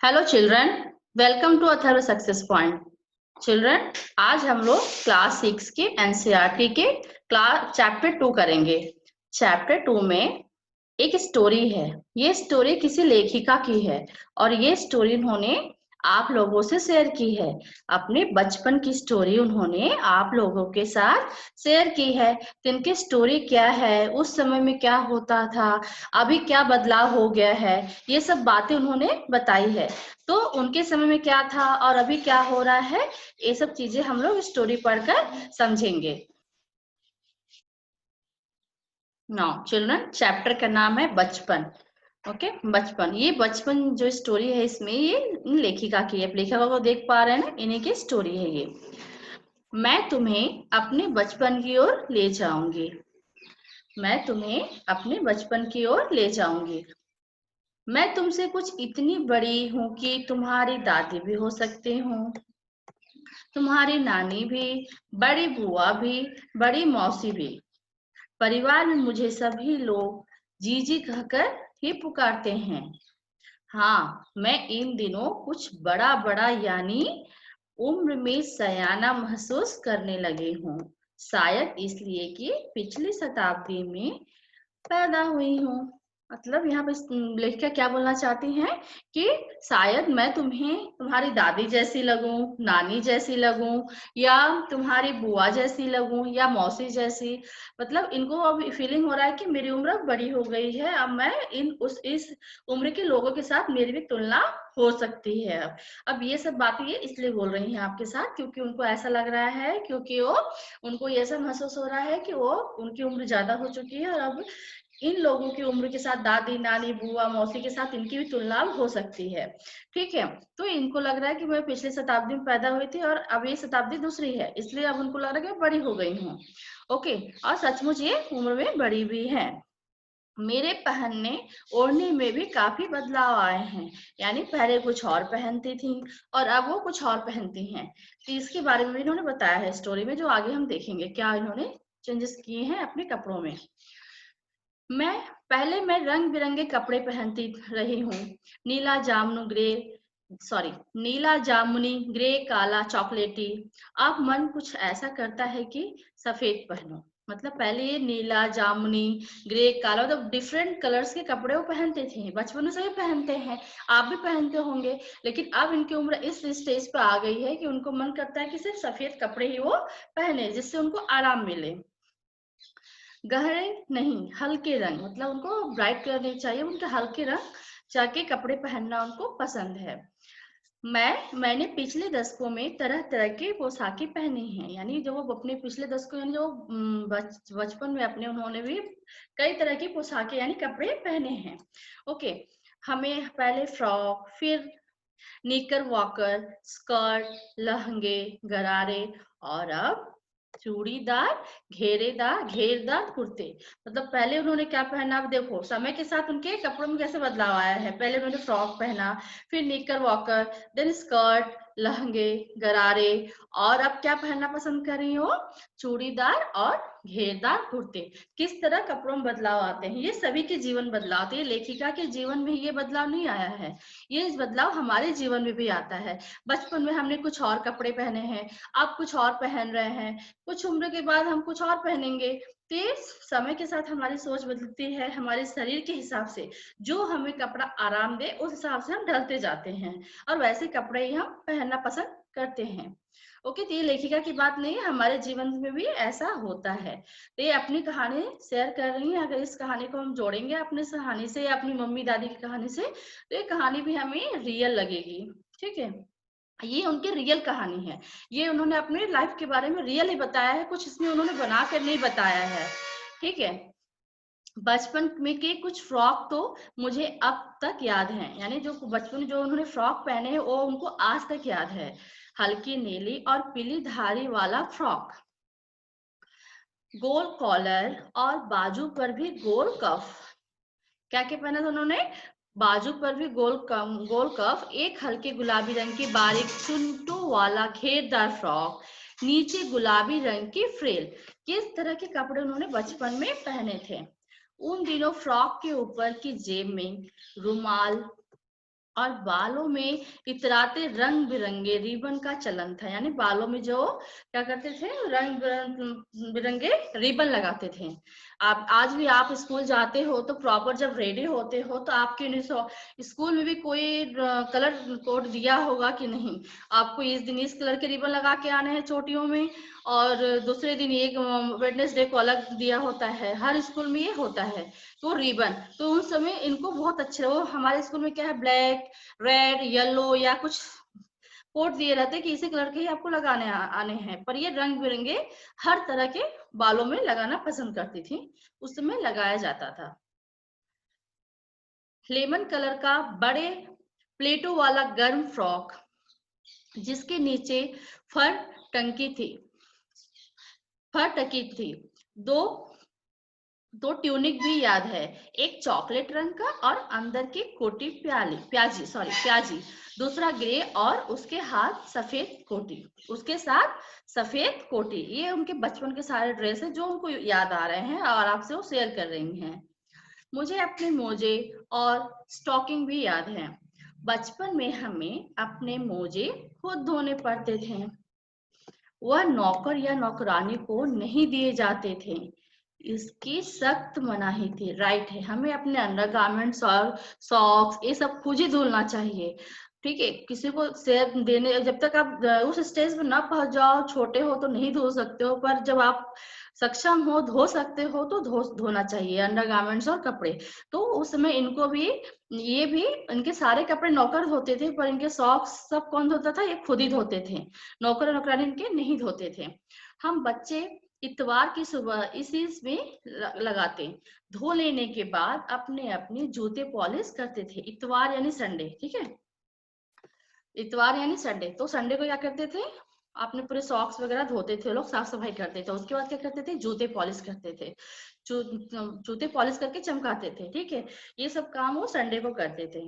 Hello children, welcome to Atharva success point. Children, आज हम लोग क्लास 6 के एनसीईआरटी के क्लास चैप्टर 2 करेंगे। चैप्टर 2 में एक स्टोरी है। ये स्टोरी किसी लेखिका की है और ये स्टोरी उन्होंने आप लोगों से शेयर की है। अपने बचपन की स्टोरी उन्होंने आप लोगों के साथ शेयर की है। इनकी स्टोरी क्या है, उस समय में क्या होता था, अभी क्या बदलाव हो गया है, ये सब बातें उन्होंने बताई है। तो उनके समय में क्या था और अभी क्या हो रहा है, ये सब चीजें हम लोग स्टोरी पढ़कर समझेंगे। नाउ चिल्ड्रन, चैप्टर का नाम है बचपन। ओके, बचपन। ये बचपन जो स्टोरी है इसमें ये लेखिका की है। लेखिका को देख पा रहे हैं ना, इन्हीं की स्टोरी है ये। मैं तुम्हें अपने बचपन की ओर ले जाऊंगी। मैं तुम्हें अपने बचपन की ओर ले जाऊंगी। मैं तुमसे कुछ इतनी बड़ी हूँ कि तुम्हारी दादी भी हो सकती हूँ, तुम्हारी नानी भी, बड़ी बुआ भी, बड़ी मौसी भी। परिवार में मुझे सभी लोग जीजी कहकर ही पुकारते हैं। हाँ, मैं इन दिनों कुछ बड़ा बड़ा यानी उम्र में सयाना महसूस करने लगी हूँ। शायद इसलिए कि पिछली शताब्दी में पैदा हुई हूँ। मतलब यहाँ पे लेखिका क्या बोलना चाहती हैं कि शायद मैं तुम्हें तुम्हारी दादी जैसी लगूं, नानी जैसी लगूं, या तुम्हारी बुआ जैसी लगूं, या मौसी जैसी। मतलब इनको अब फीलिंग हो रहा है कि मेरी उम्र बड़ी हो गई है, अब मैं इस उम्र के लोगों के साथ मेरी भी तुलना हो सकती है। अब ये सब बातें ये इसलिए बोल रही हैं आपके साथ क्योंकि उनको ऐसा लग रहा है, क्योंकि वो उनको ये ऐसा महसूस हो रहा है कि वो उनकी उम्र ज्यादा हो चुकी है और अब इन लोगों की उम्र के साथ दादी नानी बुआ मौसी के साथ इनकी भी तुलना हो सकती है। ठीक है, तो इनको लग रहा है कि मैं पिछली शताब्दी में पैदा हुई थी और अब ये शताब्दी दूसरी है, इसलिए अब उनको लग रहा है कि मैं बड़ी हो गई हूँ। ओके, और सचमुच ये उम्र में बड़ी भी है। मेरे पहनने ओढ़ने में भी काफी बदलाव आए हैं। यानी पहले कुछ और पहनती थी और अब वो कुछ और पहनती हैं। तो इसके बारे में भी इन्होंने बताया है स्टोरी में, जो आगे हम देखेंगे क्या इन्होंने चेंजेस किए हैं अपने कपड़ों में। मैं रंग बिरंगे कपड़े पहनती रही हूँ। नीला जामुन ग्रे सॉरी नीला जामुनी, ग्रे, काला, चॉकलेटी। अब मन कुछ ऐसा करता है कि सफेद पहनो। मतलब पहले ये नीला जामुनी ग्रे काला, मतलब डिफरेंट कलर्स के कपड़े वो पहनते थे, बचपन से ही पहनते हैं, आप भी पहनते होंगे। लेकिन अब इनकी उम्र इस स्टेज पे आ गई है कि उनको मन करता है कि सिर्फ सफेद कपड़े ही वो पहने जिससे उनको आराम मिले। गहरे नहीं, हल्के रंग, मतलब उनको ब्राइट कलर नहीं चाहिए, उनके हल्के रंग जाके कपड़े पहनना उनको पसंद है। मैंने पिछले दशकों में तरह तरह के पोशाकें पहनी हैं। यानी जो वो अपने पिछले दशकों यानी जो बचपन में अपने उन्होंने भी कई तरह की पोशाकें यानी कपड़े पहने हैं। ओके, हमें पहले फ्रॉक, फिर निकर वॉकर, स्कर्ट, लहंगे, गरारे, और अब चूड़ीदार, घेरदार कुर्ते। मतलब पहले उन्होंने क्या पहना, अब देखो समय के साथ उनके कपड़ों में कैसे बदलाव आया है। पहले उन्होंने फ्रॉक पहना, फिर निकर वॉकर, देन स्कर्ट, लहंगे, गरारे, और अब क्या पहनना पसंद कर रही हो, चूड़ीदार और घेरदार कुर्ते। किस तरह कपड़ों में बदलाव आते हैं, ये सभी के जीवन बदलाव आते हैं। लेखिका के जीवन में ये बदलाव नहीं आया है, ये बदलाव हमारे जीवन में भी आता है। बचपन में हमने कुछ और कपड़े पहने हैं, अब कुछ और पहन रहे हैं, कुछ उम्र के बाद हम कुछ और पहनेंगे। तो ये समय के साथ हमारी सोच बदलती है, हमारे शरीर के हिसाब से जो हमें कपड़ा आराम दे उस हिसाब से हम ढलते जाते हैं और वैसे कपड़े ही हम पहनना पसंद करते हैं। ओके, तो ये लेखिका की बात नहीं है, हमारे जीवन में भी ऐसा होता है। तो ये अपनी कहानी शेयर कर रही है। अगर इस कहानी को हम जोड़ेंगे अपने कहानी से या अपनी मम्मी दादी की कहानी से, तो ये कहानी भी हमें रियल लगेगी। ठीक है, ये उनकी रियल कहानी है, ये उन्होंने अपने लाइफ के बारे में रियल ही बताया है, कुछ इसमें उन्होंने बना कर नहीं बताया है। ठीक है, बचपन में के कुछ फ्रॉक तो मुझे अब तक याद हैं। यानी जो बचपन में जो उन्होंने फ्रॉक पहने हैं वो उनको आज तक याद है। हल्की नीली और पीली धारी वाला फ्रॉक, गोल कॉलर और बाजू पर भी गोल कफ। क्या क्या पहना था उन्होंने, बाजू पर भी गोल कफ, एक हल्के गुलाबी रंग की बारीक चुनटू वाला घेरदार फ्रॉक, नीचे गुलाबी रंग की फ्रिल। किस तरह के कपड़े उन्होंने बचपन में पहने थे। उन दिनों फ्रॉक के ऊपर की जेब में रुमाल और बालों में इतराते रंग बिरंगे रिबन का चलन था, यानी बालों में जो क्या करते थे, रंग बिरंगे रिबन लगाते थे। आप आज भी आप स्कूल जाते हो तो प्रॉपर जब रेडी होते हो तो आपके स्कूल में भी कोई कलर कोड दिया होगा कि नहीं, आपको इस दिन इस कलर के रिबन लगा के आने हैं चोटियों में, और दूसरे दिन एक वेडनेसडे को अलग दिया होता है। हर स्कूल में ये होता है। तो रिबन, तो उस समय इनको बहुत अच्छे, वो हमारे स्कूल में क्या है, ब्लैक, रेड, येलो या कुछ कोड दिए रहते कि इसी कलर के ही आपको लगाने आने हैं, पर ये रंग बिरंगे हर तरह के बालों में लगाना पसंद करती थी, उस समय लगाया जाता था। लेमन कलर का बड़े प्लेटों वाला गर्म फ्रॉक जिसके नीचे फर टंकी थी, फर टकी थी। दो दो ट्यूनिक भी याद है, एक चॉकलेट रंग का और अंदर की कोटी प्याजी, दूसरा ग्रे और उसके हाथ सफेद कोटी, उसके साथ सफेद कोटी। ये उनके बचपन के सारे ड्रेस है जो उनको याद आ रहे हैं और आपसे वो शेयर कर रही हैं। मुझे अपने मोजे और स्टॉकिंग भी याद है। बचपन में हमें अपने मोजे खुद धोने पड़ते थे, वह नौकर या नौकरानी को नहीं दिए जाते थे, इसकी सख्त मनाही थी। राइट है, हमें अपने अंडरगारमेंट्स और सॉक्स ये सब खुद ही धुलना चाहिए, ठीक है। किसी को शेयर देने, जब तक आप उस स्टेज पर ना पहुंच जाओ, छोटे हो तो नहीं धो सकते हो, पर जब आप सक्षम हो, धो सकते हो तो धोना चाहिए अंडरगारमेंट्स और कपड़े। तो उस समय इनको भी, ये भी, इनके सारे कपड़े नौकर धोते थे, पर इनके सॉक्स सब कौन धोता था, ये खुद ही धोते थे, नौकर और नौकरानी इनके नहीं धोते थे। हम बच्चे इतवार की सुबह इसी में लगाते, धो लेने के बाद अपने अपने जूते पॉलिश करते थे। इतवार यानी संडे, ठीक है, इतवार यानी संडे। तो संडे को क्या करते थे, आपने पूरे सॉक्स वगैरह धोते थे, लोग साफ सफाई करते थे, उसके बाद क्या करते थे, जूते पॉलिश करते थे, जूते पॉलिश करके चमकाते थे, ठीक है। ये सब काम वो संडे को करते थे।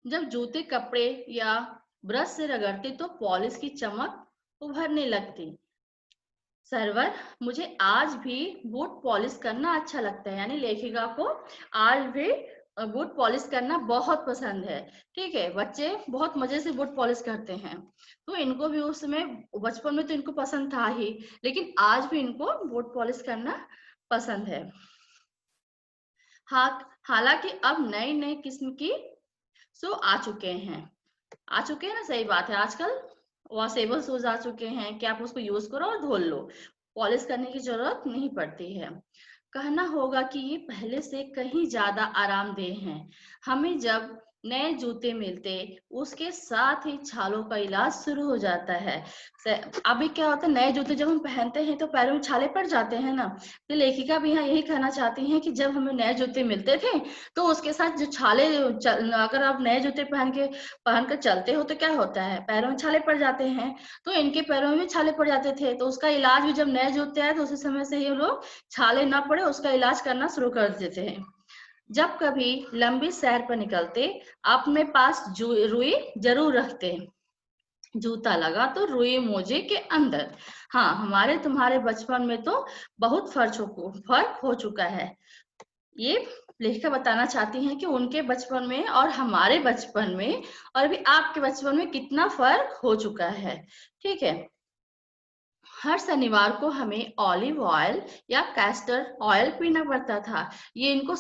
जब जूते कपड़े या ब्रश से रगड़ते तो पॉलिश की चमक उभरने लगती। सर्वर, मुझे आज भी बूट पॉलिश करना अच्छा लगता है, यानी लेखिका को आज भी बूट पॉलिश करना बहुत पसंद है, ठीक है। बच्चे बहुत मजे से बूट पॉलिश करते हैं, तो इनको भी उस समय बचपन में तो इनको पसंद था ही, लेकिन आज भी इनको बूट पॉलिश करना पसंद है। हालांकि अब नई नई किस्म की आ चुके हैं, ना, सही बात है। आजकल वॉशेबल शूज आ चुके हैं कि आप उसको यूज करो और धो लो, पॉलिश करने की जरूरत नहीं पड़ती है। कहना होगा कि ये पहले से कहीं ज्यादा आरामदेह हैं। हमें जब नए जूते मिलते, उसके साथ ही छालों का इलाज शुरू हो जाता है। अभी क्या होता है, नए जूते जब हम पहनते हैं तो पैरों में छाले पड़ जाते हैं ना, तो लेखिका भी यहाँ यही कहना चाहती हैं कि जब हमें नए जूते मिलते थे तो उसके साथ जो छाले, अगर आप नए जूते पहनकर चलते हो तो क्या होता है, पैरों में छाले पड़ जाते हैं। तो इनके पैरों में भी छाले पड़ जाते थे, तो उसका इलाज भी, जब नए जूते आए तो उसी समय से ही लोग छाले ना पड़े उसका इलाज करना शुरू कर देते हैं। जब कभी लंबी सैर पर निकलते, अपने पास रुई जरूर रखते, जूता लगा तो रुई मोजे के अंदर। हाँ, हमारे तुम्हारे बचपन में तो बहुत फर्क हो चुका है। ये लेखिका बताना चाहती हैं कि उनके बचपन में और हमारे बचपन में और भी आपके बचपन में कितना फर्क हो चुका है, ठीक है। हर शनिवार को हमें ऑलिव ऑयल या कैस्टर ऑयल पीना पड़ता था। ये इनको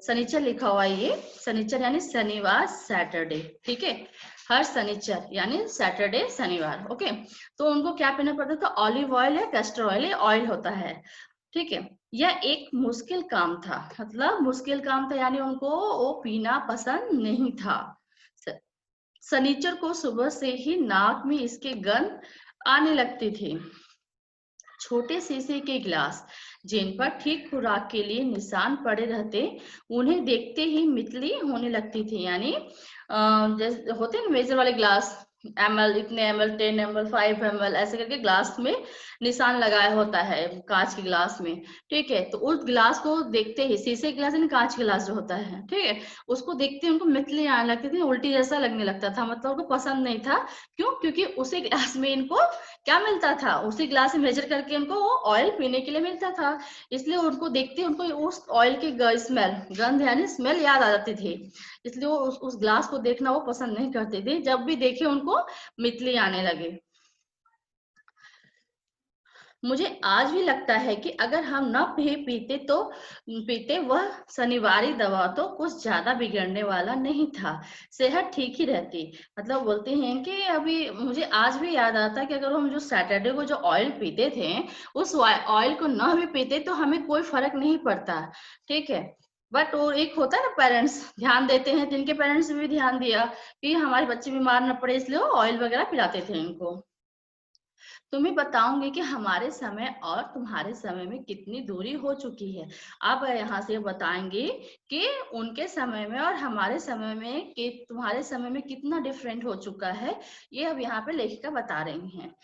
शनिचर लिखा हुआ है, ये शनिचर यानी शनिवार, सैटरडे, ठीक है। हर शनिचर यानी सैटरडे, शनिवार, ओके। तो उनको क्या पीना पड़ता था, ऑलिव ऑयल या कैस्टर ऑयल, ये ऑयल होता है, ठीक है। यह एक मुश्किल काम था, मतलब मुश्किल काम था, यानी उनको वो पीना पसंद नहीं था। शनिचर को सुबह से ही नाक में इसके गंध आने लगती थी। छोटे शीशे के गिलास जिन पर ठीक खुराक के लिए निशान पड़े रहते, उन्हें देखते ही मितली होने लगती थी, यानी जैसे होते हैं मेजर वाले ग्लास, ml, इतने ml, 10 ml, 5 ml ऐसे करके ग्लास में निशान लगाया होता है कांच के ग्लास में। ठीक है, तो उस ग्लास को देखते ही, शीशे गिलास यानी कांच गिलास जो होता है, ठीक है, उसको देखते ही उनको मितली आने लगती थी, उल्टी जैसा लगने लगता था, मतलब उनको पसंद नहीं था। क्यों? क्योंकि उसी ग्लास में इनको क्या मिलता था, उसी ग्लास में मेजर करके उनको वो ऑयल पीने के लिए मिलता था, इसलिए उनको देखते उनको उस ऑयल की स्मेल, गंध यानी स्मेल याद आ जाती थी, इसलिए वो उस ग्लास को देखना वो पसंद नहीं करते थे। जब भी देखे उनको मितली आने लगे। मुझे आज भी लगता है कि अगर हम न पीते वह शनिवारी दवा तो कुछ ज्यादा बिगड़ने वाला नहीं था, सेहत ठीक ही रहती। मतलब बोलते हैं कि अभी मुझे आज भी याद आता है कि अगर हम जो सैटरडे को जो ऑयल पीते थे, उस ऑयल को न भी पीते तो हमें कोई फर्क नहीं पड़ता। ठीक है, बट वो एक होता है ना, पेरेंट्स ध्यान देते हैं, जिनके पेरेंट्स भी ध्यान दिया कि हमारे बच्चे बीमार न पड़े, इसलिए वो ऑयल वगैरह पिलाते थे इनको। तुम्हें बताऊंगी कि हमारे समय और तुम्हारे समय में कितनी दूरी हो चुकी है। अब यहाँ से बताएंगे कि उनके समय में और हमारे समय में कि तुम्हारे समय में कितना डिफरेंट हो चुका है, ये अब यहाँ पे लेखिका बता रही हैं।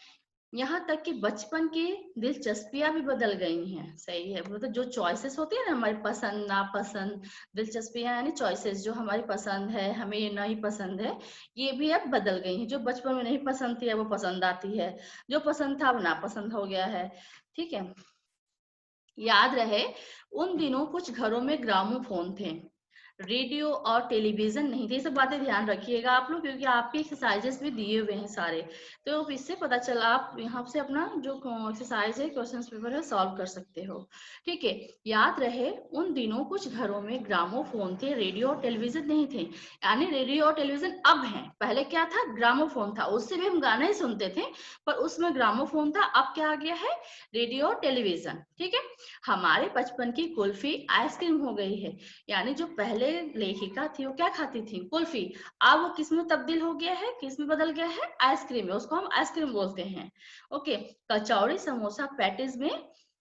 यहाँ तक कि बचपन की दिलचस्पियां भी बदल गई हैं। सही है, मतलब जो चॉइसेस होती है ना हमारी, पसंद नापसंद, दिलचस्पियां यानी चॉइसेस, जो हमारी पसंद है हमें ये नहीं पसंद है, ये भी अब बदल गई हैं। जो बचपन में नहीं पसंद थी अब वो पसंद आती है, जो पसंद था वो नापसंद हो गया है। ठीक है, याद रहे उन दिनों कुछ घरों में ग्रामोफोन थे, रेडियो और टेलीविजन नहीं थे। ये सब बातें ध्यान रखिएगा आप लोग, क्योंकि आपके एक्सरसाइजेस भी दिए हुए हैं सारे, तो इससे पता चला आप यहाँ से अपना जो एक्सरसाइज है, क्वेश्चन पेपर है, सॉल्व कर सकते हो। ठीक है, याद रहे उन दिनों कुछ घरों में ग्रामोफोन थे, रेडियो और टेलीविजन नहीं थे। यानी रेडियो और टेलीविजन अब है, पहले क्या था, ग्रामोफोन था, उससे भी हम गाना ही सुनते थे, पर उसमें ग्रामोफोन था। अब क्या आ गया है, रेडियो और टेलीविजन। ठीक है, हमारे बचपन की कुल्फी आइसक्रीम हो गई है। यानी जो पहले लेखिका थी वो क्या खाती थी, कुल्फी, अब वो किस में तब्दील हो गया है, किस में बदल गया है, आइसक्रीम में, उसको हम आइसक्रीम बोलते हैं। ओके, कचौड़ी समोसा पैटीज में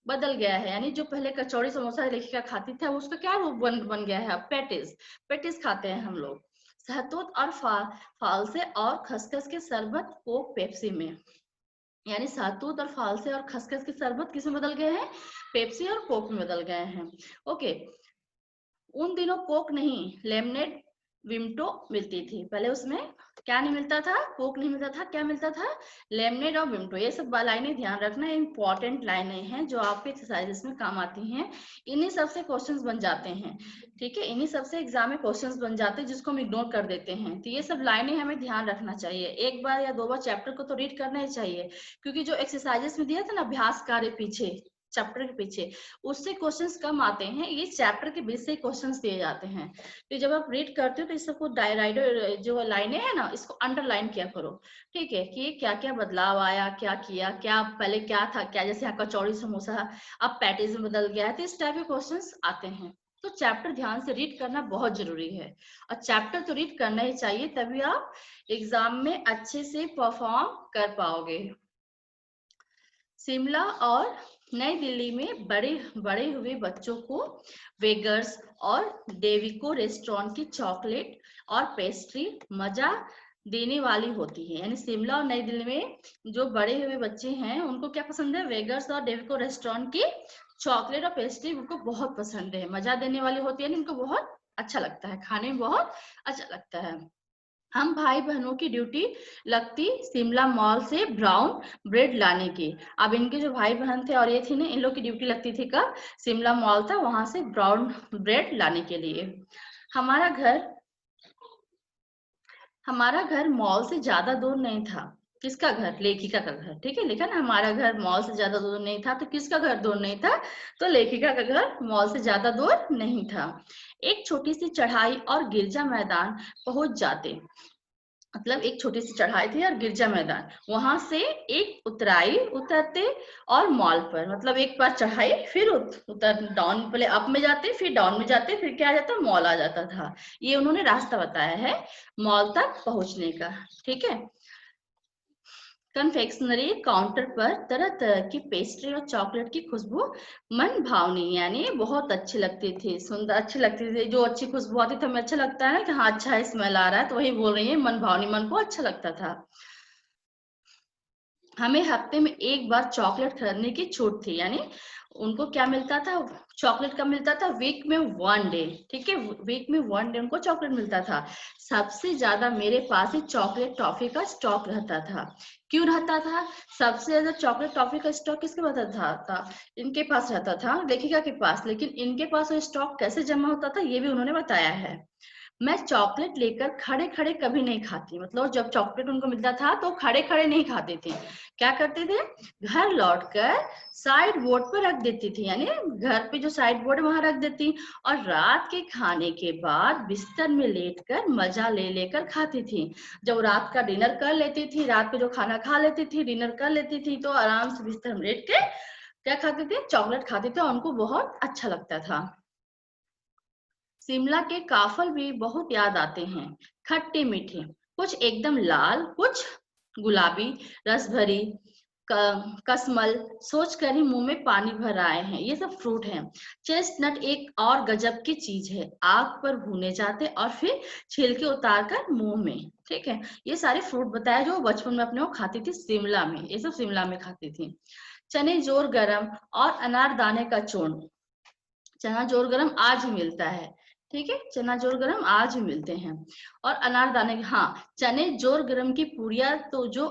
बदल गया है। यानी जो पहले कचौड़ी समोसा लेखिका खाती थी उसका क्या रूप बन गया है, अब पैटीज, पैटीज खाते हैं हम लोग। सहतूत और फालसे और खसखस के शरबत को पेप्सी में, यानी सहतूत और फालसे और खसखस के शरबत किस में बदल गए हैं, पेप्सी और कोक में बदल गए हैं। ओके, उन दिनों कोक नहीं, लेमनेड विमटो मिलती थी। पहले उसमें क्या नहीं मिलता था, कोक नहीं मिलता था, क्या मिलता था, लेमनेड और विमटो। ये सब लाइनें ध्यान रखना, इंपॉर्टेंट लाइनें हैं जो आपके एक्सरसाइजेस में काम आती हैं। इन्हीं सबसे क्वेश्चंस बन जाते हैं। ठीक है, इन्हीं सबसे एग्जाम में क्वेश्चंस बन जाते हैं जिसको हम इग्नोर कर देते हैं। तो ये सब लाइनें हमें ध्यान रखना चाहिए, एक बार या दो बार चैप्टर को तो रीड करना ही चाहिए, क्योंकि जो एक्सरसाइजेस में दिया था ना अभ्यास कार्य पीछे, चैप्टर के पीछे, उससे क्वेश्चंस कम आते हैं, ये चैप्टर के बीच से क्वेश्चंस दिए जाते हैं। तो जब आप रीड करते हो तो इस सबको डायराइडर जो लाइनें हैं ना, इसको अंडरलाइन किया करो। ठीक है, कि क्या क्या बदलाव आया, क्या किया, क्या पहले क्या था, क्या जैसे यहाँ कचौड़ी समोसा अब पैटीज में बदल गया है, तो इस टाइप के क्वेश्चंस आते हैं। तो चैप्टर ध्यान से रीड करना बहुत जरूरी है, और चैप्टर तो रीड करना ही चाहिए, तभी आप एग्जाम में अच्छे से परफॉर्म कर पाओगे। शिमला और नई दिल्ली में बड़े बड़े हुए बच्चों को वेगर्स और डेविको रेस्टोरेंट की चॉकलेट और पेस्ट्री मजा देने वाली होती है। यानी शिमला और नई दिल्ली में जो बड़े हुए बच्चे हैं उनको क्या पसंद है, वेगर्स और डेविको रेस्टोरेंट की चॉकलेट और पेस्ट्री उनको बहुत पसंद है, मजा देने वाली होती है, उनको बहुत अच्छा लगता है, खाने में बहुत अच्छा लगता है। हम भाई बहनों की ड्यूटी लगती शिमला मॉल से ब्राउन ब्रेड लाने की। अब इनके जो भाई बहन थे और ये थी ना, इन लोग की ड्यूटी लगती थी कब, शिमला मॉल था वहां से ब्राउन ब्रेड लाने के लिए। हमारा घर हमारा घर मॉल से ज्यादा दूर नहीं था। किसका घर, लेखिका का घर। ठीक है, लिखा ना, हमारा घर मॉल से ज्यादा दूर नहीं था, तो किसका घर दूर नहीं था, तो लेखिका का घर मॉल से ज्यादा दूर नहीं था। एक छोटी सी चढ़ाई और गिरजा मैदान पहुंच जाते, मतलब एक छोटी सी चढ़ाई थी और गिरजा मैदान, वहां से एक उतरते और मॉल पर, मतलब एक बार चढ़ाई फिर उतर डाउन, पहले अप में जाते फिर डाउन में जाते फिर क्या आ जाता, मॉल आ जाता था। ये उन्होंने रास्ता बताया है मॉल तक पहुंचने का। ठीक है, कन्फेक्शनरी काउंटर पर तरह तरह की पेस्ट्री और चॉकलेट की खुशबू मन भावनी, यानी बहुत अच्छी लगती थी, सुंदर अच्छी लगती थी। जो अच्छी खुशबू आती थी हमें अच्छा लगता है ना कि हाँ अच्छा स्मेल आ रहा है, तो वही बोल रही है मन भावनी, मन को अच्छा लगता था। हमें हफ्ते में एक बार चॉकलेट खरीदने की छूट थी, यानी उनको क्या मिलता था, चॉकलेट का मिलता था वीक में 1 डे। ठीक है, वीक में 1 डे उनको चॉकलेट मिलता था। सबसे ज्यादा मेरे पास ही चॉकलेट टॉफी का स्टॉक रहता था। क्यों रहता था? सबसे ज्यादा चॉकलेट टॉफी का स्टॉक किसके पास था? इनके पास रहता था, लेखिका के पास। लेकिन इनके पास वो स्टॉक कैसे जमा होता था ये भी उन्होंने बताया है। मैं चॉकलेट लेकर खड़े खड़े कभी नहीं खाती, मतलब जब चॉकलेट उनको मिलता था तो खड़े खड़े नहीं खाते थे। क्या करते थे? घर लौटकर साइड बोर्ड पर रख देती थी, यानी घर पे जो साइड बोर्ड वहां रख देती, और रात के खाने के बाद बिस्तर में लेटकर मजा ले लेकर खाती थी। जब रात का डिनर कर लेती थी, रात पे जो खाना खा लेती थी, डिनर कर लेती थी, तो आराम से बिस्तर में लेट के क्या खाते थे? चॉकलेट खाते थे, उनको बहुत अच्छा लगता था। शिमला के काफल भी बहुत याद आते हैं, खट्टे मीठे, कुछ एकदम लाल, कुछ गुलाबी, रस भरी, कसमल, सोचकर ही मुंह में पानी भर आए हैं। ये सब फ्रूट हैं। चेस्टनट एक और गजब की चीज है, आग पर भुने जाते और फिर छिलके उतार कर मुंह में। ठीक है, ये सारे फ्रूट बताए जो बचपन में अपने को खाती थी शिमला में, ये सब शिमला में खाती थी। चने जोर गरम और अनारदाने का चूर्ण। चना जोर गरम आज ही मिलता है। ठीक है, चना जोर गरम आज ही मिलते हैं। और अनारदाने, हाँ, चने जोर गरम की पुड़िया तो जो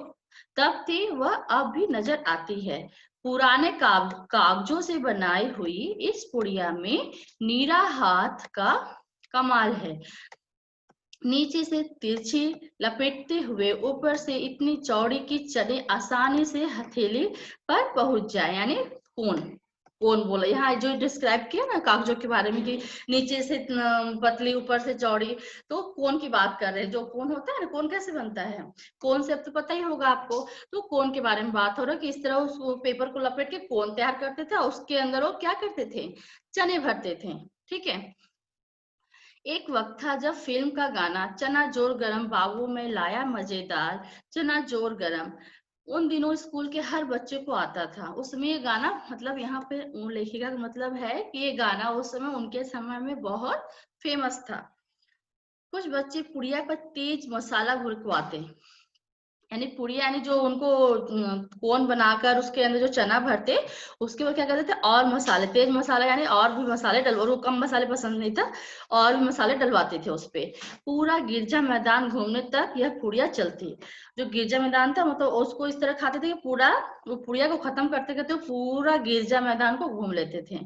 तब थी वह अब भी नजर आती है। पुराने कागजों से बनाई हुई इस पुड़िया में नीरा हाथ का कमाल है। नीचे से तिरछी लपेटते हुए ऊपर से इतनी चौड़ी कि चने आसानी से हथेली पर पहुंच जाए, यानी कोन। कोन बोला यहाँ जो डिस्क्राइब किया ना कागजों के बारे में कि नीचे से पतली ऊपर से चौड़ी, तो कोन की बात कर रहे हैं। जो कोन होता है ना, कोन कैसे बनता है, कोन से अब तो पता ही होगा आपको। तो कोन के बारे में बात हो रहा है कि इस तरह उस पेपर को लपेट के कोन तैयार करते थे, उसके अंदर वो क्या करते थे? चने भरते थे। ठीक है। एक वक्त था जब फिल्म का गाना चना जोर गरम बाबू में लाया मजेदार, चना जोर गरम उन दिनों स्कूल के हर बच्चे को आता था। उसमें ये गाना, मतलब यहाँ पे लेखिका का मतलब है कि ये गाना उस समय उनके समय में बहुत फेमस था। कुछ बच्चे पुड़िया पर तेज मसाला घुड़कवाते, यानी पुड़िया, यानी जो उनको कोन बनाकर उसके अंदर जो चना भरते, उसके बाद क्या करते थे? और मसाले, तेज मसाला, यानी और भी मसाले डलवा, वो कम मसाले पसंद नहीं था, और भी मसाले डलवाते थे उस पे। पूरा गिरजा मैदान घूमने तक यह पुड़िया चलती। जो गिरजा मैदान था, मतलब उसको इस तरह खाते थे कि पूरा वो पुड़िया को खत्म करते करते पूरा गिरजा मैदान को घूम लेते थे।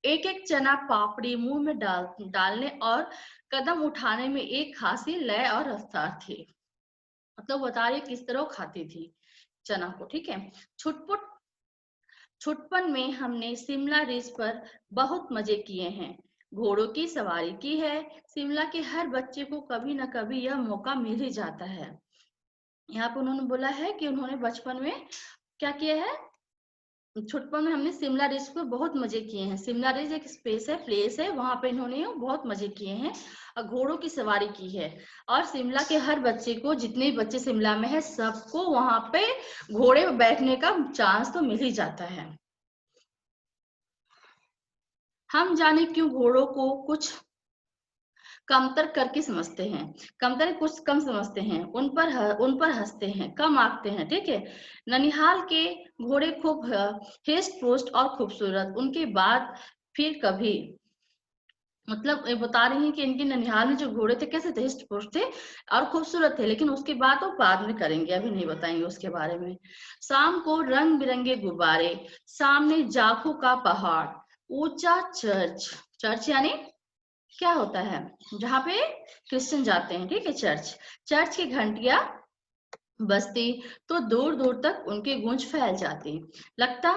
एक एक चना पापड़ी मुंह में डालने और कदम उठाने में एक खासी लय और रफ्तार थी। मतलब बता रही किस तरह वो खाती थी चना को। ठीक है। छुटपुट छुटपन में हमने शिमला रिज पर बहुत मजे किए हैं, घोड़ों की सवारी की है। शिमला के हर बच्चे को कभी ना कभी यह मौका मिल ही जाता है। यहाँ पे उन्होंने बोला है कि उन्होंने बचपन में क्या किया है? छुटपन में हमने शिमला रिज पर बहुत मजे किए हैं। शिमला रिज एक स्पेस है, प्लेस है, वहां पे इन्होंने बहुत मजे किए हैं और घोड़ों की सवारी की है। और शिमला के हर बच्चे को, जितने भी बच्चे शिमला में है, सबको वहां पे घोड़े पे बैठने का चांस तो मिल ही जाता है। हम जाने क्यों घोड़ों को कुछ कमतर करके समझते हैं, कमतर कुछ कम समझते हैं, उन पर हंसते हैं, कम आंकते हैं। ठीक है। ननिहाल के घोड़े खूब हिस्ट पुस्ट और खूबसूरत, उनके बाद फिर कभी, मतलब ये बता रही हैं कि इनके ननिहाल में जो घोड़े थे कैसे थे? हिस्ट पुस्ट थे और खूबसूरत थे, लेकिन उसके बाद वो बाद में करेंगे, अभी नहीं बताएंगे उसके बारे में। शाम को रंग बिरंगे गुब्बारे, सामने जाखू का पहाड़, ऊंचा चर्च, चर्च यानी क्या होता है? जहाँ पे क्रिश्चियन जाते हैं। ठीक है, चर्च, चर्च की घंटियां बजती तो दूर दूर तक उनकी गूंज फैल जाती। लगता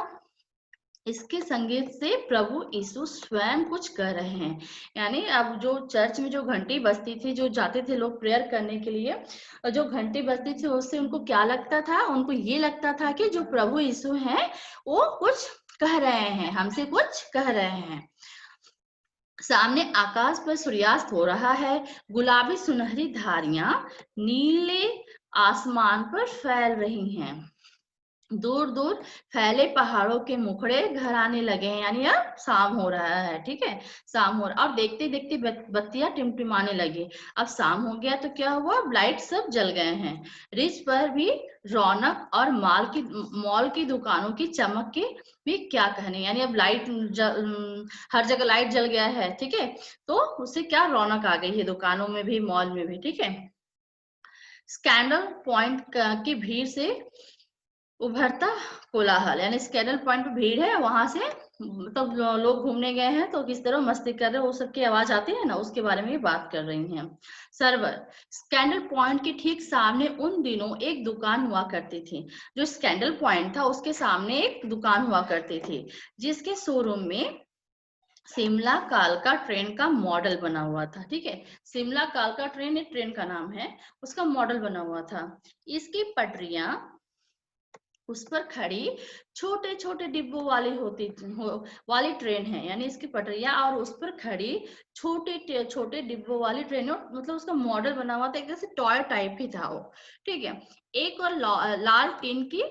इसके संगीत से प्रभु यीशु स्वयं कुछ कर रहे हैं। यानी अब जो चर्च में जो घंटी बजती थी, जो जाते थे लोग प्रेयर करने के लिए, और जो घंटी बजती थी उससे उनको क्या लगता था? उनको ये लगता था कि जो प्रभु यीशु हैं वो कुछ कह रहे हैं, हमसे कुछ कह रहे हैं। सामने आकाश पर सूर्यास्त हो रहा है, गुलाबी सुनहरी धारियां नीले आसमान पर फैल रही हैं। दूर दूर फैले पहाड़ों के मुखड़े घर आने लगे हैं, यानी अब शाम हो रहा है। ठीक है, शाम हो रहा और देखते देखते बत्तियां टिमटिमाने लगी। अब शाम हो गया तो क्या हुआ, लाइट सब जल गए हैं। रिज पर भी रौनक और मॉल की दुकानों की चमक की भी क्या कहने, यानी अब हर जगह लाइट जल गया है। ठीक है, तो उससे क्या रौनक आ गई है दुकानों में भी, मॉल में भी। ठीक है, स्कैंडल पॉइंट की भीड़ से उभरता कोलाहल, यानी स्कैनल पॉइंट पे भीड़ है, वहां से मतलब लोग घूमने गए हैं तो किस तरह मस्ती कर रहे हैं वो सबकी आवाज आती है ना, उसके बारे में ये बात कर रही हैं। सर्वर, स्कैंडल पॉइंट के ठीक सामने उन दिनों एक दुकान हुआ करती थी। जो स्कैंडल पॉइंट था उसके सामने एक दुकान हुआ करती थी, जिसके शोरूम में शिमला कालका ट्रेन का मॉडल बना हुआ था। ठीक है, शिमला कालका ट्रेन एक ट्रेन का नाम है, उसका मॉडल बना हुआ था। इसकी पटरियां उस पर खड़ी छोटे छोटे डिब्बों वाली ट्रेन है, यानी इसकी पटरियां और उस पर खड़ी छोटे छोटे डिब्बों वाली ट्रेन है, मतलब उसका मॉडल बना हुआ था, एक जैसे टॉय टाइप ही था वो। ठीक है, एक और लाल टीन की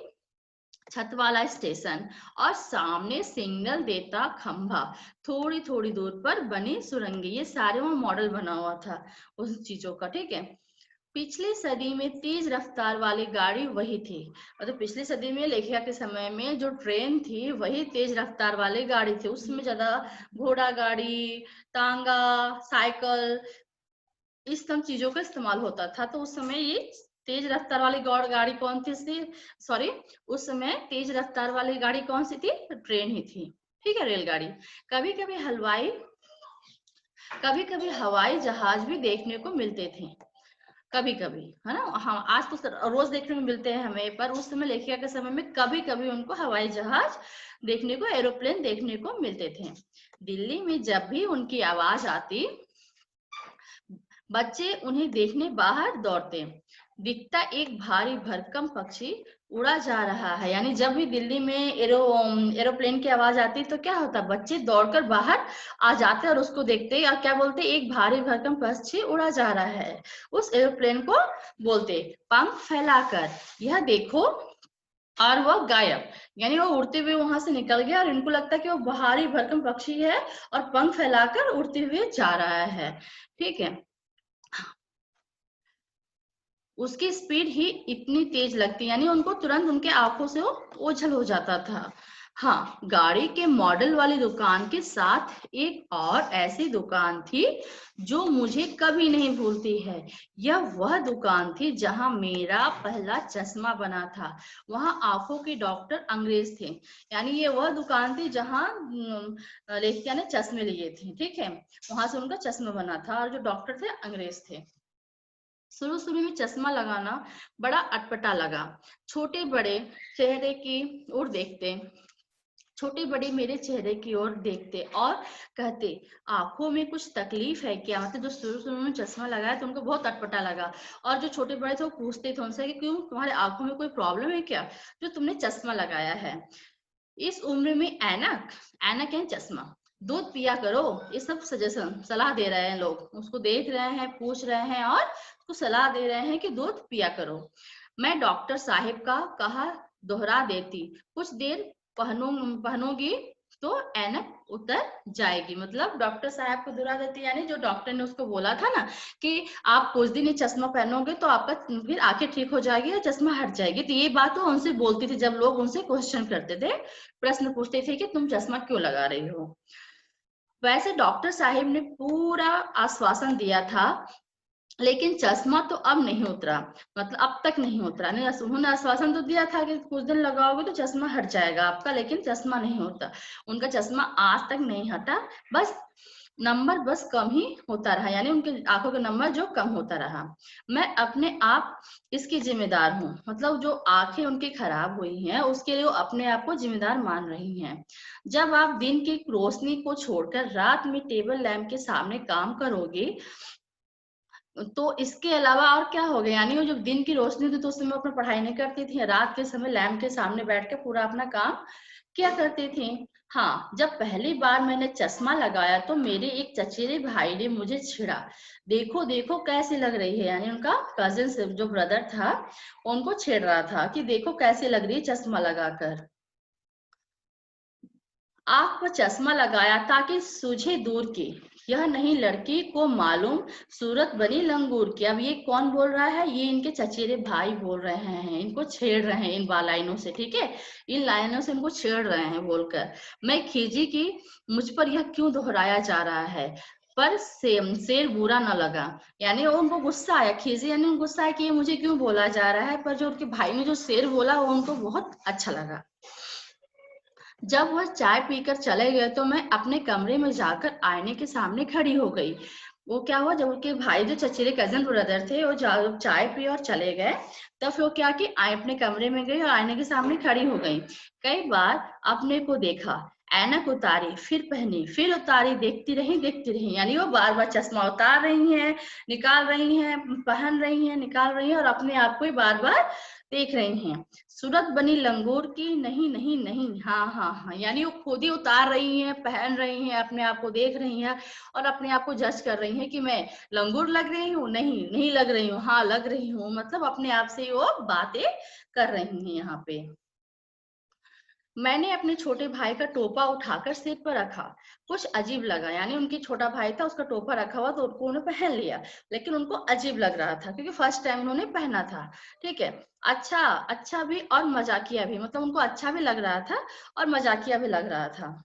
छत वाला स्टेशन और सामने सिग्नल देता खंभा, थोड़ी थोड़ी दूर पर बनी सुरंगें, ये सारे वहां मॉडल बना हुआ था उस चीजों का। ठीक है, पिछली सदी में तेज रफ्तार वाली गाड़ी वही थी, मतलब पिछली सदी में लेखिया के समय में जो ट्रेन थी वही तेज रफ्तार वाली गाड़ी थी। उसमें ज्यादा घोड़ा गाड़ी, तांगा, साइकिल, इस सब चीजों का इस्तेमाल होता था। तो उस समय ये तेज रफ्तार वाली गाड़ी कौन थी, सॉरी, उस समय तेज रफ्तार वाली गाड़ी कौन सी थी, ट्रेन ही थी। ठीक है, रेलगाड़ी। कभी कभी हवाई जहाज भी देखने को मिलते थे, कभी कभी, है ना। हाँ, आज तो रोज देखने को मिलते हैं हमें, पर उस समय लेखिया के समय में कभी कभी उनको हवाई जहाज देखने को, एरोप्लेन देखने को मिलते थे। दिल्ली में जब भी उनकी आवाज आती, बच्चे उन्हें देखने बाहर दौड़ते। दिखता एक भारी भरकम पक्षी उड़ा जा रहा है, यानी जब भी दिल्ली में एरोप्लेन की आवाज आती तो क्या होता, बच्चे दौड़कर बाहर आ जाते और उसको देखते और क्या बोलते, एक भारी भरकम पक्षी उड़ा जा रहा है। उस एरोप्लेन को बोलते पंख फैलाकर यह देखो, और वह गायब, यानी वो उड़ते हुए वहां से निकल गया और इनको लगता है कि वो भारी भरकम पक्षी है और पंख फैलाकर उड़ते हुए जा रहा है। ठीक है, उसकी स्पीड ही इतनी तेज लगती, यानी उनको तुरंत उनके आंखों से वो ओझल हो जाता था। हाँ, गाड़ी के मॉडल वाली दुकान के साथ एक और ऐसी दुकान थी जो मुझे कभी नहीं भूलती है। यह वह दुकान थी जहां मेरा पहला चश्मा बना था। वहां आंखों के डॉक्टर अंग्रेज थे, यानी ये वह दुकान थी जहां लेखिका ने चश्मे लिए थे। ठीक है, वहां से उनका चश्मा बना था और जो डॉक्टर थे अंग्रेज थे। शुरू शुरू में चश्मा लगाना बड़ा अटपटा लगा। छोटे बड़े चेहरे की ओर देखते छोटे बड़े मेरे चेहरे की ओर देखते और कहते, आंखों में कुछ तकलीफ है क्या, मतलब जो शुरू शुरू में चश्मा लगाया तो उनको बहुत अटपटा लगा। और जो छोटे बड़े थे वो पूछते थे उनसे कि क्यों, तुम्हारे आंखों में कोई प्रॉब्लम है क्या, जो तुमने चश्मा लगाया है। इस उम्र में ऐनक, ऐनक है चश्मा, दूध पिया करो, ये सब सजेशन सलाह दे रहे हैं लोग, उसको देख रहे हैं, पूछ रहे हैं और उसको सलाह दे रहे हैं कि दूध पिया करो। मैं डॉक्टर साहिब का कहा दोहरा देती, कुछ देर पहनोगी तो ऐनक उतर जाएगी, मतलब डॉक्टर साहब को दोहरा देती, यानी जो डॉक्टर ने उसको बोला था ना कि आप कुछ दिन ये चश्मा पहनोगे तो आपका फिर आंखें ठीक हो जाएगी और चश्मा हट जाएगी, तो ये बात वो उनसे बोलती थी जब लोग उनसे क्वेश्चन करते थे, प्रश्न पूछते थे कि तुम चश्मा क्यों लगा रही हो। वैसे डॉक्टर साहिब ने पूरा आश्वासन दिया था, लेकिन चश्मा तो अब नहीं उतरा, मतलब अब तक नहीं उतरा। नहीं, उन्होंने आश्वासन तो दिया था कि कुछ दिन लगाओगे तो चश्मा हट जाएगा आपका, लेकिन चश्मा नहीं होता। उनका चश्मा आज तक नहीं हटा, बस नंबर बस कम ही होता रहा, यानी उनके आंखों का नंबर जो कम होता रहा। मैं अपने आप इसकी जिम्मेदार हूँ, मतलब जो आंखें उनकी खराब हुई हैं उसके लिए वो अपने आप को जिम्मेदार मान रही हैं। जब आप दिन की रोशनी को छोड़कर रात में टेबल लैंप के सामने काम करोगे तो इसके अलावा और क्या हो गया, यानी वो जब दिन की रोशनी थी तो उस समय अपना पढ़ाई नहीं करती थी, रात के समय लैंप के सामने बैठ के पूरा अपना काम क्या करती थी, हाँ, जब पहली बार मैंने चश्मा लगाया तो मेरे एक चचेरे भाई ने मुझे छेड़ा, देखो देखो कैसी लग रही है। यानी उनका कजिन जो ब्रदर था उनको छेड़ रहा था कि देखो कैसी लग रही है चश्मा लगाकर। आंख पर चश्मा लगाया ताकि सूझे दूर की, यह नहीं लड़की को मालूम सूरत बनी लंगूर की। अब ये कौन बोल रहा है? ये इनके चचेरे भाई बोल रहे हैं, इनको छेड़ रहे हैं इन लाइनों से, ठीक है, इन लाइनों से इनको छेड़ रहे हैं बोलकर। मैं खींची कि मुझ पर यह क्यों दोहराया जा रहा है, पर शेर बुरा न लगा। यानी उनको गुस्सा आया, खीजी यानी गुस्सा है कि ये मुझे क्यों बोला जा रहा है, पर जो उनके भाई ने जो शेर बोला वो उनको बहुत अच्छा लगा। जब वह चाय पीकर चले गए तो मैं अपने कमरे में जाकर आईने के सामने खड़ी हो गई। वो क्या हुआ, जब उनके भाई जो चचेरे कजन ब्रदर थे वो चाय पी और चले गए, तब फिर वो क्या कि अपने कमरे में गई और आईने के सामने खड़ी हो गई। कई बार अपने को देखा, ऐनक उतारी, फिर पहनी, फिर उतारी, देखती रही। यानी वो बार बार चश्मा उतार रही हैं, निकाल रही हैं, पहन रही हैं, निकाल रही हैं और अपने आप को ही बार बार देख रही हैं। सूरत बनी लंगूर की, नहीं नहीं नहीं, हाँ हाँ हाँ। यानी वो खुद ही उतार रही हैं, पहन रही हैं, अपने आप को देख रही हैं और अपने आप को जज कर रही हैं कि मैं लंगूर लग रही हूँ, नहीं नहीं लग रही हूँ, हाँ लग रही हूँ। मतलब अपने आप से वो बातें कर रही हैं यहाँ पे। मैंने अपने छोटे भाई का टोपा उठाकर सिर पर रखा, कुछ अजीब लगा। यानी उनकी छोटा भाई था, उसका टोपा रखा हुआ तो उनको उन्होंने पहन लिया, लेकिन उनको अजीब लग रहा था क्योंकि फर्स्ट टाइम उन्होंने पहना था, ठीक है। अच्छा, अच्छा भी और मजाकिया भी, मतलब उनको अच्छा भी लग रहा था और मजाकिया भी लग रहा था।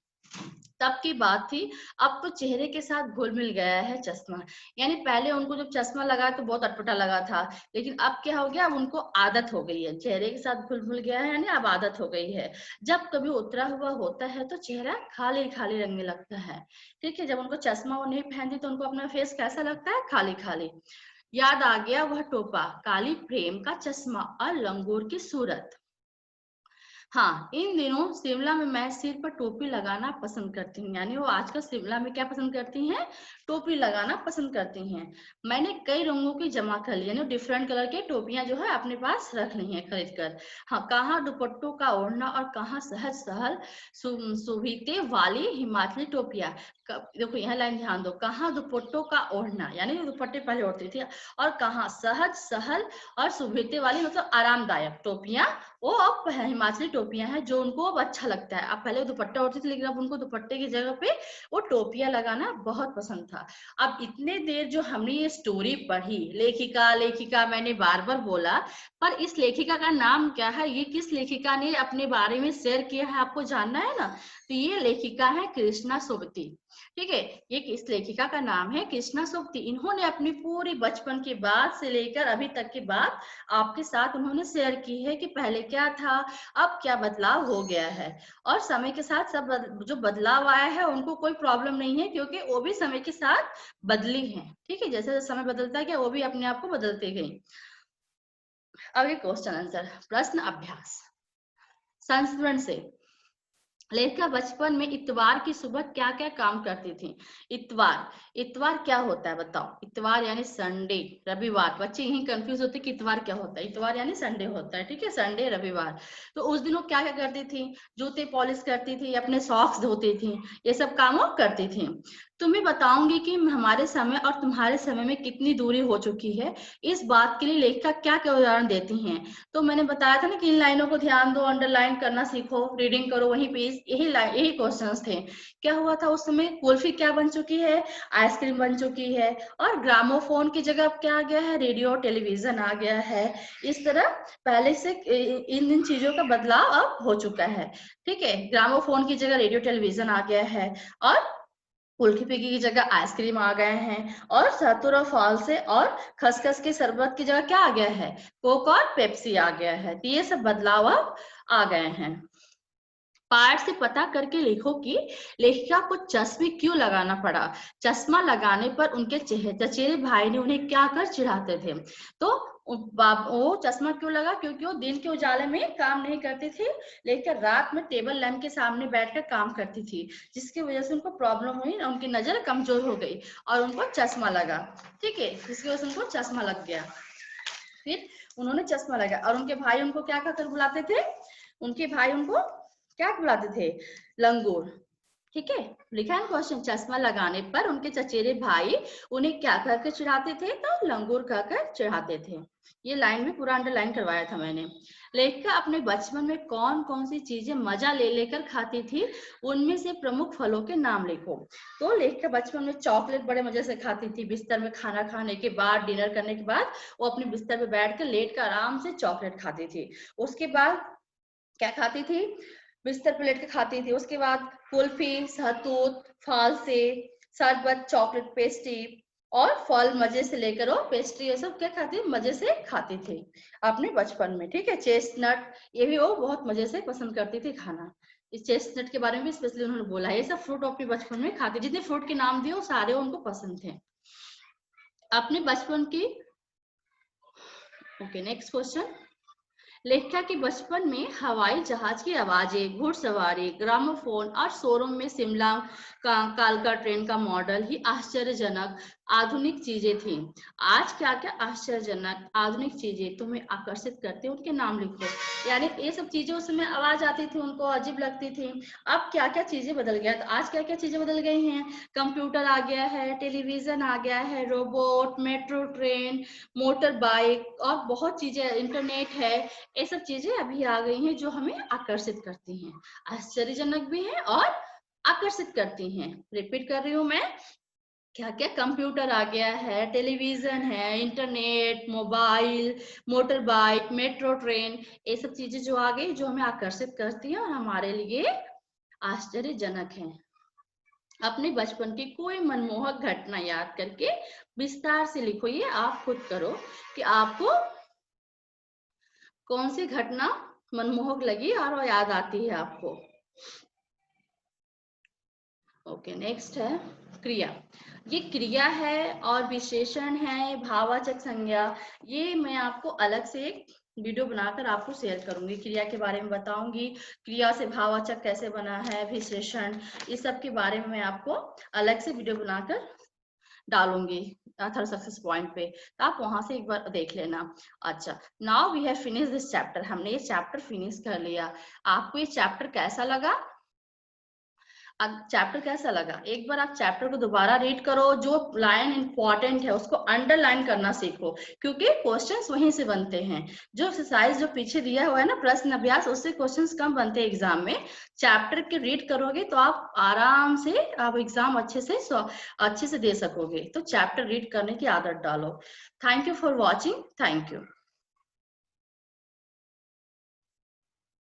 तब की बात थी, अब तो चेहरे के साथ घुल मिल गया है चश्मा। यानी पहले उनको जब चश्मा लगा तो बहुत अटपटा लगा था, लेकिन अब क्या हो गया, अब उनको आदत हो गई है, चेहरे के साथ घुल मिल गया है, यानी अब आदत हो गई है। जब कभी उतरा हुआ होता है तो चेहरा खाली खाली लगने लगता है, ठीक है। जब उनको चश्मा वो नहीं पहनती तो उनको अपना फेस कैसा लगता है, खाली खाली। याद आ गया वह टोपा, काली फ्रेम का चश्मा और लंगूर की सूरत। हाँ, इन दिनों शिमला में मैं सिर पर टोपी लगाना पसंद करती हूँ। यानी वो आजकल शिमला में क्या पसंद करती हैं, टोपी लगाना पसंद करती हैं। मैंने कई रंगों की जमा कर ली, यानी डिफरेंट कलर की टोपियां जो है अपने पास रख ली हैं खरीद कर। हाँ, कहाँ दुपट्टों का ओढ़ना और कहाँ सहज सहल सुभीते वाली हिमाचली टोपियां। देखो यह लाइन ध्यान दो, कहाँ दुपट्टों का ओढ़ना यानी दुपट्टे पहले ओढ़ती थी, और कहाँ सहज सहल और सुभीते वाली मतलब आरामदायक टोपियां, वो अब हिमाचली टोपियां हैं जो उनको अब अच्छा लगता है। अब पहले दुपट्टा ओढ़ती थी, लेकिन अब उनको दुपट्टे की जगह पे वो टोपियां लगाना बहुत पसंद था। अब इतने देर जो हमने ये स्टोरी पढ़ी, लेखिका लेखिका मैंने बार बार बोला, पर इस लेखिका का नाम क्या है, ये किस लेखिका ने अपने बारे में शेयर किया है, आपको जानना है ना। तो ये लेखिका है कृष्णा सोबती, ठीक है। ये इस लेखिका का नाम है कृष्णा सोबती। इन्होंने अपनी पूरी बचपन की बात से लेकर अभी तक की बात आपके साथ उन्होंने शेयर की है कि पहले क्या था, अब क्या बदलाव हो गया है। और समय के साथ सब जो बदलाव आया है उनको कोई प्रॉब्लम नहीं है, क्योंकि वो भी समय के साथ बदली हैं, ठीक है। जैसे जैसे समय बदलता गया वो भी अपने आप को बदलते गई। अब ये क्वेश्चन आंसर, प्रश्न अभ्यास। संस्मरण से, लेखिका बचपन में इतवार की सुबह क्या क्या काम करती थी। इतवार, इतवार क्या होता है बताओ। इतवार यानी संडे, रविवार। बच्चे यही कंफ्यूज होते कि इतवार क्या होता है। इतवार यानी संडे होता है, ठीक है, संडे रविवार। तो उस दिनों क्या क्या करती थी, जूते पॉलिश करती थी, अपने सॉक्स धोती थी, ये सब काम वो करती थी। तुम्हें बताऊंगी कि हमारे समय और तुम्हारे समय में कितनी दूरी हो चुकी है। इस बात के लिए लेखिका क्या क्या उदाहरण देती हैं। तो मैंने बताया था ना कि इन लाइनों को ध्यान दो, अंडरलाइन करना सीखो, रीडिंग करो, वहीं पे यही क्वेश्चंस थे। क्या हुआ था उस समय, कुल्फी क्या बन चुकी है, आइसक्रीम बन चुकी है, और ग्रामोफोन की जगह अब क्या आ गया है, रेडियो टेलीविजन आ गया है। इस तरह पहले से इन चीजों का बदलाव अब हो चुका है, ठीक है। ग्रामोफोन की जगह रेडियो टेलीविजन आ गया है, और कुल्फी पिगी की जगह आइसक्रीम आ गए हैं, और सतुर और फल से और खसखस के शरबत की जगह क्या आ गया है, कोक और पेप्सी आ गया है। तो ये सब बदलाव अब आ गए हैं। पाठ से पता करके लिखो कि लेखिका को चश्मे क्यों लगाना पड़ा। चश्मा लगाने पर उनके चचेरे भाई ने उन्हें क्या कर चिढ़ाते थे। तो वो चश्मा क्यों लगा, क्योंकि वो दिन के उजाले में काम नहीं करती थी, लेकिन रात में टेबल लैंप के सामने बैठकर काम करती थी, जिसकी वजह से उनको प्रॉब्लम हुई, उनकी नजर कमजोर हो गई और उनको चश्मा लगा, ठीक है, जिसकी वजह से उनको चश्मा लग गया। फिर उन्होंने चश्मा लगा, और उनके भाई उनको क्या कहकर बुलाते थे, उनके भाई उनको क्या बुलाते थे? लंगूर। ठीक है, लिखा है क्वेश्चन। चश्मा लगाने पर उनके चचेरे भाई उन्हें क्या कहकर चिढ़ाते थे? तो लंगूर कहकर चिढ़ाते थे। ये लाइन भी पूरा अंडरलाइन करवाया था मैंने। लेखिका अपने बचपन में कौन कौन सी चीजें मजा ले लेकर खाती थी, उनमें से प्रमुख फलों के नाम लिखो। तो लेखिका बचपन में चॉकलेट बड़े मजे से खाती थी। बिस्तर में खाना खाने के बाद, डिनर करने के बाद वो अपने बिस्तर पे बैठ कर लेट कर आराम से चॉकलेट खाती थी। उसके बाद क्या खाती थी? बिस्तर पे लेट के खाती थी। उसके बाद कुल्फी, सहतूत, फालसे, शरबत, चॉकलेट, पेस्ट्री और फल मजे से लेकर वो पेस्ट्री ये सब क्या खाती मजे से खाती थी अपने बचपन में। ठीक है, चेस्टनट ये भी वो बहुत मजे से पसंद करती थी खाना। इस चेस्टनट के बारे में भी स्पेशली उन्होंने बोला है, ये सब फ्रूट अपने बचपन में खाती। जितने फ्रूट के नाम दिए वो सारे उनको पसंद थे अपने बचपन की। Okay, next question. लेखिका के बचपन में हवाई जहाज की आवाजें, घुड़सवारी, ग्रामोफोन और शोरूम में शिमला का कालका ट्रेन का मॉडल ही आश्चर्यजनक आधुनिक चीजें थी। आज क्या क्या आश्चर्यजनक आधुनिक चीजें तुम्हें आकर्षित करती, उनके नाम लिखो। यानी ये सब चीजें उस समय आवाज आती थी, उनको अजीब लगती थी। अब क्या क्या चीजें बदल गया, तो आज क्या क्या चीजें बदल गई हैं? कंप्यूटर आ गया है, टेलीविजन आ गया है, robot, metro train, motor bike और बहुत चीजें, इंटरनेट है। ये सब चीजें अभी आ गई हैं जो हमें आकर्षित करती हैं, आश्चर्यजनक भी हैं और आकर्षित करती हैं। रिपीट कर रही हूं मैं, क्या क्या? कंप्यूटर आ गया है, टेलीविजन है, internet, mobile, motor bike, metro train, ये सब चीजें जो आ गई जो हमें आकर्षित करती हैं और हमारे लिए आश्चर्यजनक है। अपने बचपन की कोई मनमोहक घटना याद करके विस्तार से लिखो। ये आप खुद करो कि आपको कौन सी घटना मनमोहक लगी और वो याद आती है आपको। ओके, नेक्स्ट है क्रिया। ये क्रिया है और विशेषण है, भाववाचक संज्ञा। ये मैं आपको अलग से एक वीडियो बनाकर आपको शेयर करूंगी, क्रिया के बारे में बताऊंगी, क्रिया से भाववाचक कैसे बना है, विशेषण, इस सब के बारे में मैं आपको अलग से वीडियो बनाकर डालूंगी थर्ड सक्सेस पॉइंट पे, तो आप वहां से एक बार देख लेना। अच्छा, now we have finish this chapter. हमने ये चैप्टर फिनिश कर लिया। आपको ये चैप्टर कैसा लगा? चैप्टर कैसा लगा? एक बार आप चैप्टर को दोबारा रीड करो, जो लाइन इंपॉर्टेंट है उसको अंडरलाइन करना सीखो, क्योंकि क्वेश्चंस वहीं से बनते हैं। जो एक्सरसाइज जो पीछे दिया हुआ है ना, प्रश्न अभ्यास, उससे क्वेश्चंस कम बनते हैं एग्जाम में। चैप्टर के रीड करोगे तो आप आराम से आप एग्जाम अच्छे से दे सकोगे। तो चैप्टर रीड करने की आदत डालो। Thank you for watching. Thank you.